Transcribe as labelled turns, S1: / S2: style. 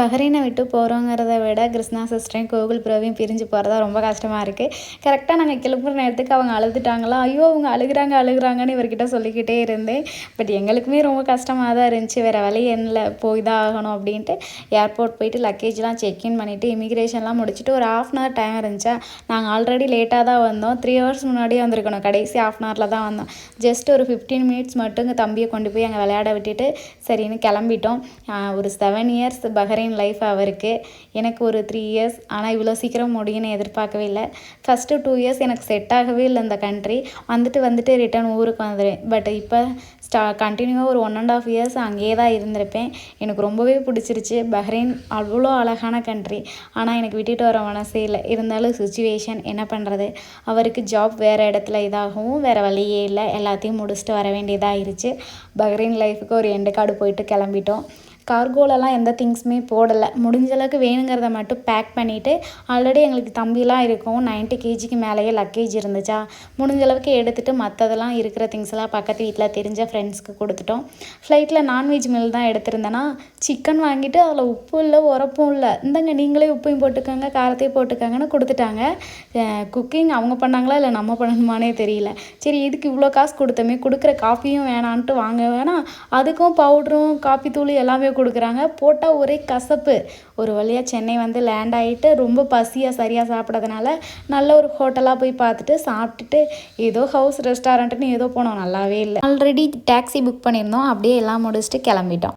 S1: பஹ்ரைனை விட்டு போகிறோங்கிறத விட கிருஷ்ணா சிஸ்டரையும் கோகுல் ப்ரோவையும் பிரிஞ்சு போகிறதா ரொம்ப கஷ்டமாக இருக்குது. கரெக்டாக நாங்கள் கிளம்புற நேரத்துக்கு அவங்க அழுதுட்டாங்களா, ஐயோ அவங்க அழுகுறாங்கன்னு இவர்கிட்ட சொல்லிக்கிட்டே இருந்தேன். பட் எங்களுக்குமே ரொம்ப கஷ்டமாக தான் இருந்துச்சு. வேறு வழி என்ன, போய் தான் ஆகணும் அப்படின்ட்டு ஏர்போர்ட் போயிட்டு லக்கேஜ்லாம் செக்இன் பண்ணிவிட்டு இமிக்ரேஷன்லாம் முடிச்சுட்டு ஒரு 1/2 hour டைம் இருந்துச்சா. நாங்கள் ஆல்ரெடி லேட்டாக தான் வந்தோம். 3 hours முன்னாடியே வந்திருக்கணும். கடைசி 1/2 hour தான் வந்தோம். ஜஸ்ட் ஒரு 15 minutes மட்டும் எங்கள் தம்பியை கொண்டு போய் அங்கே விளையாட விட்டுட்டு சரின்னு கிளம்பிட்டோம். ஒரு 7 years பஹ்ரைன் லைஃப் அவருக்கு. எனக்கு ஒரு 3 years. ஆனால் இவ்வளோ சீக்கிரம் முடியும்னு எதிர்பார்க்கவே இல்லை. ஃபஸ்ட்டு 2 years எனக்கு செட் ஆகவே இல்லை இந்த கண்ட்ரி. வந்துட்டு ரிட்டர்ன் ஊருக்கு வந்துடுவேன். பட் இப்போ கண்டினியூவாக ஒரு 1.5 years அங்கேயே தான் இருந்திருப்பேன். எனக்கு ரொம்பவே பிடிச்சிருச்சு. பஹ்ரைன் அவ்வளோ அழகான கண்ட்ரி. ஆனால் எனக்கு விட்டுட்டு வர மனசே இல்லை. இருந்தாலும் சுச்சுவேஷன் என்ன பண்ணுறது, அவருக்கு ஜாப் வேறு இடத்துல இதாகவும் வேறு வழியே இல்லை. எல்லாத்தையும் முடிச்சுட்டு வர வேண்டியதாகிருச்சு. பஹ்ரைன் லைஃபுக்கு ஒரு எண்டு கார்டு போயிட்டு கிளம்பிட்டோம். கார்கோலலாம் எந்த திங்ஸுமே போடலை. முடிஞ்ச அளவுக்கு வேணுங்கிறத மட்டும் பேக் பண்ணிவிட்டு, ஆல்ரெடி எங்களுக்கு தம்பிலாம் இருக்கும் 90 kgக்கு மேலேயே லக்கேஜ் இருந்துச்சா, முடிஞ்ச அளவுக்கு எடுத்துகிட்டு மற்றதெல்லாம் இருக்கிற திங்ஸ்லாம் பக்கத்து வீட்டில் தெரிஞ்ச ஃப்ரெண்ட்ஸ்க்கு கொடுத்துட்டோம். ஃப்ளைட்டில் நான்வெஜ் மீல் தான் எடுத்திருந்தேன்னா, சிக்கன் வாங்கிட்டு அதில் உப்பு இல்லை உரப்பும் இல்லை, இந்தங்க நீங்களே உப்பையும் போட்டுக்கோங்க காரத்தையும் போட்டுக்கோங்கன்னு கொடுத்துட்டாங்க. குக்கிங் அவங்க பண்ணாங்களா இல்லை நம்ம பண்ணணுமானே தெரியல. சரி இதுக்கு இவ்வளோ காசு கொடுத்தோமே, கொடுக்குற காஃபியும் வேணான்ட்டு வாங்க வேணாம், அதுக்கும் பவுட்ரும் காஃபி தூள் எல்லாமே கொடுக்குறாங்க. போட்டால் ஒரே கசப்பு. ஒரு வழியாக சென்னை வந்து லேண்ட் ஆகிட்டு ரொம்ப பசியாக சரியாக சாப்பிடாதனால நல்ல ஒரு ஹோட்டலாக போய் பார்த்துட்டு சாப்பிட்டுட்டு ஏதோ ஹவுஸ் ரெஸ்டாரண்ட்டுன்னு ஏதோ போனோம். நல்லாவே இல்லை. ஆல்ரெடி டாக்ஸி புக் பண்ணியிருந்தோம். அப்படியே எல்லாம் முடிச்சுட்டு கிளம்பிட்டோம்.